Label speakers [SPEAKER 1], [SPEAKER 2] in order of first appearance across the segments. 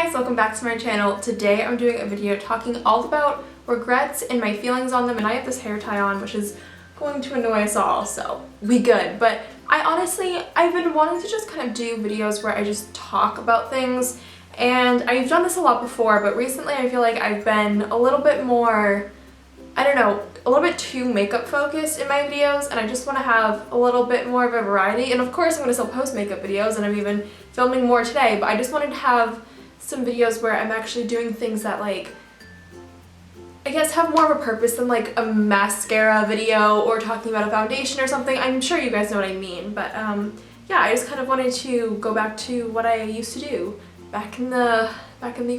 [SPEAKER 1] guys, welcome back to my channel. Today I'm doing a video talking all about regrets and my feelings on them, and I have this hair tie on which is going to annoy us all, so we good. But I've been wanting to just kind of do videos where I just talk about things, and I've done this a lot before, but recently I feel like I've been a little bit more, I don't know, a little bit too makeup focused in my videos, and I just want to have a little bit more of a variety. And of course I'm going to still post makeup videos, and I'm even filming more today, but I just wanted to have some videos where I'm actually doing things that, like, I guess have more of a purpose than like a mascara video or talking about a foundation or something. I'm sure you guys know what I mean, but yeah, I just kind of wanted to go back to what I used to do back in the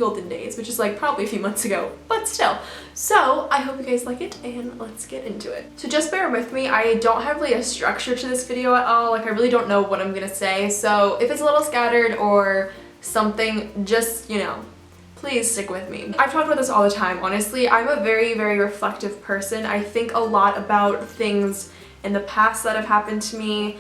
[SPEAKER 1] olden days, which is like probably a few months ago, but still. So I hope you guys like it, and let's get into it. So just bear with me, I don't have really a structure to this video at all. Like, I really don't know what I'm gonna say, so if it's a little scattered or something, just, you know, please stick with me. I've talked about this all the time, honestly. I'm a very, very reflective person. I think a lot about things in the past that have happened to me,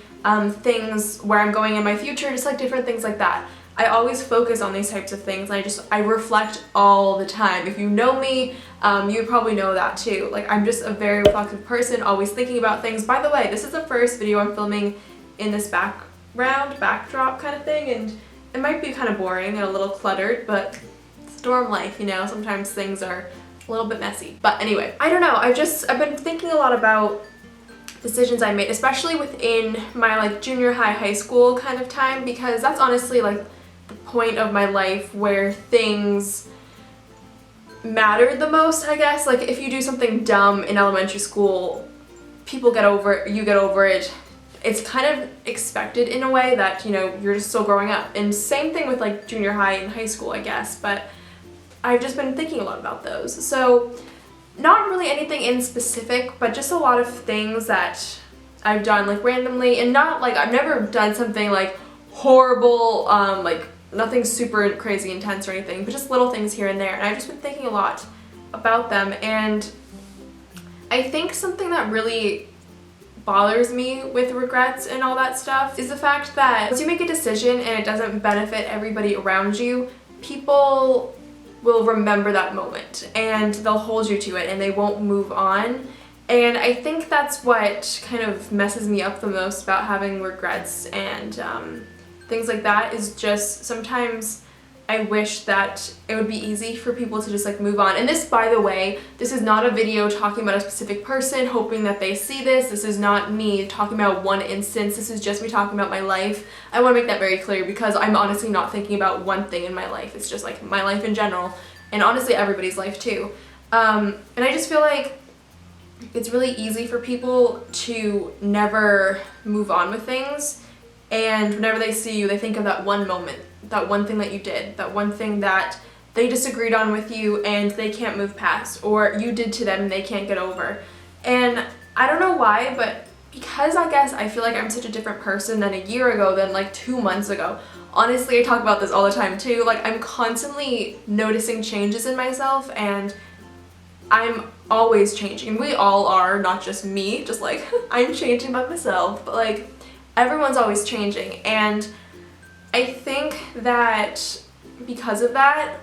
[SPEAKER 1] things where I'm going in my future, just like different things like that. I always focus on these types of things, and I reflect all the time. If you know me, you would probably know that too. Like, I'm just a very reflective person, always thinking about things. By the way, this is the first video I'm filming in this backdrop kind of thing, and it might be kind of boring and a little cluttered, but it's dorm life, you know, sometimes things are a little bit messy. But anyway, I don't know, I've been thinking a lot about decisions I made, especially within my like junior high school kind of time, because that's honestly like the point of my life where things mattered the most, I guess. Like, if you do something dumb in elementary school, people get over it, you get over it. It's kind of expected in a way that, you know, you're just still growing up. And same thing with like junior high and high school, I guess, but I've just been thinking a lot about those. So not really anything in specific, but just a lot of things that I've done like randomly, and not like I've never done something like horrible, like nothing super crazy intense or anything, but just little things here and there. And I've just been thinking a lot about them, and I think something that really bothers me with regrets and all that stuff is the fact that once you make a decision and it doesn't benefit everybody around you, people will remember that moment and they'll hold you to it and they won't move on. And I think that's what kind of messes me up the most about having regrets and things like that, is just sometimes I wish that it would be easy for people to just like move on. And this, by the way, this is not a video talking about a specific person hoping that they see this. This is not me talking about one instance. This is just me talking about my life. I want to make that very clear, because I'm honestly not thinking about one thing in my life. It's just like my life in general, and honestly everybody's life too. And I just feel like it's really easy for people to never move on with things, and whenever they see you, they think of that one moment, that one thing that you did, that one thing that they disagreed on with you and they can't move past, or you did to them and they can't get over. And I don't know why, but because I guess I feel like I'm such a different person than a year ago, than like 2 months ago. Honestly, I talk about this all the time too. Like, I'm constantly noticing changes in myself, and I'm always changing. And we all are, not just me, just like I'm changing by myself, but like everyone's always changing. And I think that because of that,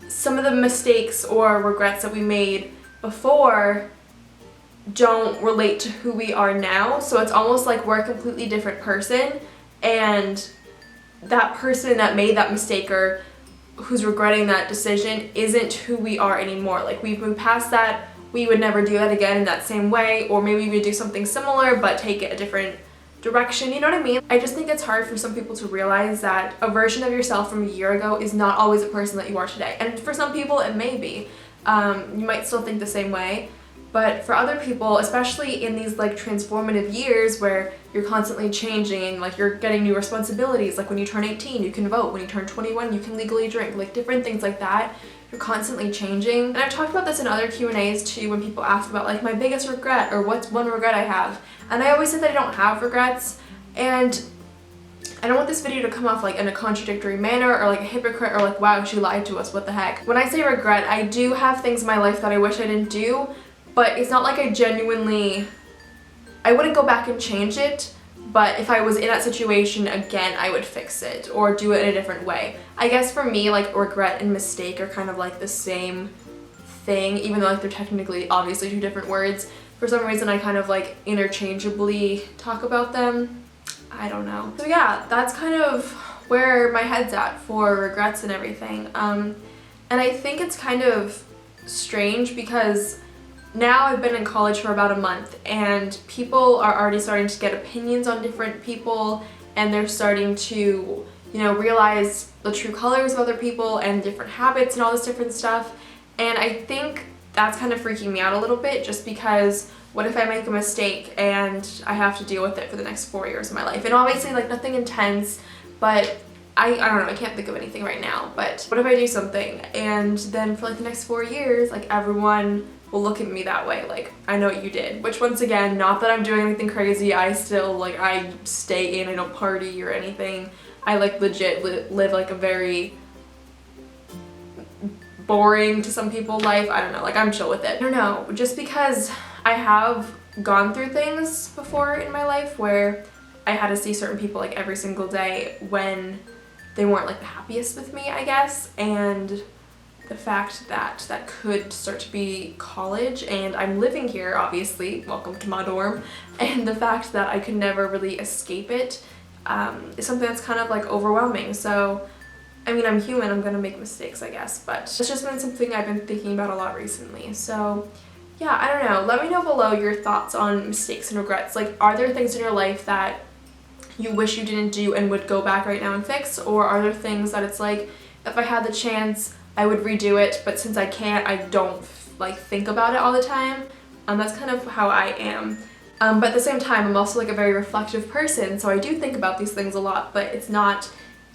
[SPEAKER 1] some of the mistakes or regrets that we made before don't relate to who we are now. So it's almost like we're a completely different person, and that person that made that mistake or who's regretting that decision isn't who we are anymore. Like, we've moved past that. We would never do that again in that same way, or maybe we would do something similar but take it a different direction, you know what I mean? I just think it's hard for some people to realize that a version of yourself from a year ago is not always the person that you are today. And for some people it may be. You might still think the same way, but for other people, especially in these like transformative years where you're constantly changing, like you're getting new responsibilities, like when you turn 18 you can vote, when you turn 21 you can legally drink, like different things like that. You're constantly changing. And I've talked about this in other Q&As too, when people ask about like my biggest regret or what's one regret I have. And I always said that I don't have regrets, and I don't want this video to come off like in a contradictory manner or like a hypocrite or like, wow, she lied to us, what the heck. When I say regret, I do have things in my life that I wish I didn't do, but it's not like I wouldn't go back and change it, but if I was in that situation again, I would fix it or do it in a different way. I guess for me, like regret and mistake are kind of like the same thing, even though like they're technically obviously two different words. For some reason I kind of like interchangeably talk about them. I don't know. So yeah, that's kind of where my head's at for regrets and everything. And I think it's kind of strange because now I've been in college for about a month and people are already starting to get opinions on different people, and they're starting to, you know, realize the true colors of other people and different habits and all this different stuff. And I think that's kind of freaking me out a little bit, just because what if I make a mistake and I have to deal with it for the next 4 years of my life? And obviously like nothing intense, but I don't know, I can't think of anything right now, but what if I do something and then for like the next 4 years, like everyone will look at me that way, like, I know what you did. Which once again, not that I'm doing anything crazy, I still, like, I stay in, I don't party or anything. I like legit live like a very boring to some people life. I don't know, like I'm chill with it. I don't know, just because I have gone through things before in my life where I had to see certain people like every single day when they weren't like the happiest with me, I guess, and the fact that that could start to be college and I'm living here, obviously, welcome to my dorm, and the fact that I could never really escape it is something that's kind of like overwhelming. So I mean, I'm human, I'm gonna make mistakes, I guess, but it's just been something I've been thinking about a lot recently. So yeah, I don't know, let me know below your thoughts on mistakes and regrets. Like, are there things in your life that you wish you didn't do and would go back right now and fix, or are there things that it's like, if I had the chance I would redo it, but since I can't, I don't like think about it all the time? That's kind of how I am. But at the same time, I'm also like a very reflective person, so I do think about these things a lot, but it's not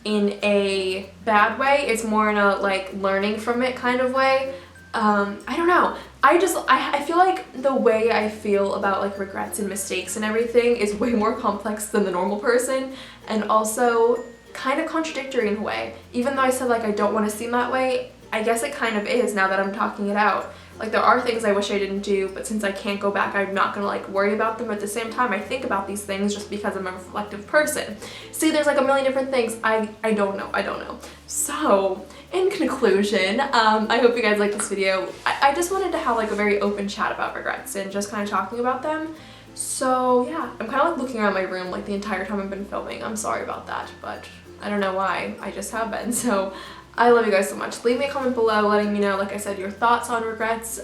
[SPEAKER 1] in a bad way, it's more in a like learning from it kind of way. I don't know, I feel like the way I feel about like regrets and mistakes and everything is way more complex than the normal person, and also kind of contradictory in a way. Even though I said like I don't want to seem that way, I guess it kind of is now that I'm talking it out. Like, there are things I wish I didn't do, but since I can't go back, I'm not gonna like worry about them. At the same time, I think about these things just because I'm a reflective person. See, there's like a million different things. I don't know. So in conclusion, I hope you guys liked this video. I just wanted to have like a very open chat about regrets and just kind of talking about them. So yeah, I'm kind of like looking around my room like the entire time I've been filming. I'm sorry about that, but I don't know why, I just have been. So I love you guys so much. Leave me a comment below letting me know, like I said, your thoughts on regrets,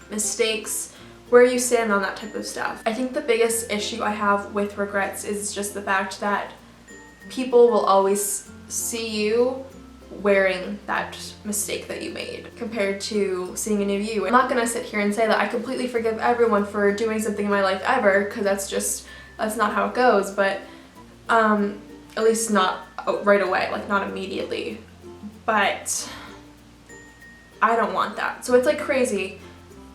[SPEAKER 1] mistakes, where you stand on that type of stuff. I think the biggest issue I have with regrets is just the fact that people will always see you wearing that mistake that you made compared to seeing a new you. I'm not gonna sit here and say that I completely forgive everyone for doing something in my life ever, because that's not how it goes, but at least not right away, like not immediately. But I don't want that. So it's like crazy.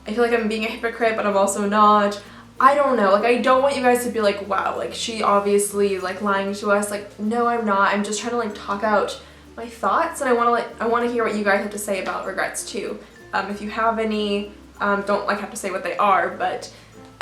[SPEAKER 1] I feel like I'm being a hypocrite, but I'm also not. I don't know, like I don't want you guys to be like, wow, like she obviously like lying to us. Like, no, I'm not. I'm just trying to like talk out my thoughts, and I want to hear what you guys have to say about regrets too. If you have any, don't like have to say what they are, but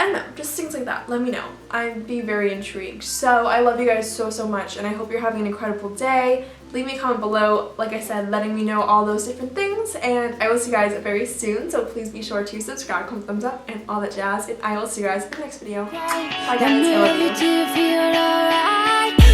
[SPEAKER 1] I don't know, just things like that. Let me know. I'd be very intrigued. So I love you guys so much, and I hope you're having an incredible day. Leave me a comment below, like I said, letting me know all those different things, and I will see you guys very soon. So please be sure to subscribe, comment, thumbs up, and all that jazz, and I will see you guys in the next video. Bye guys, I love you.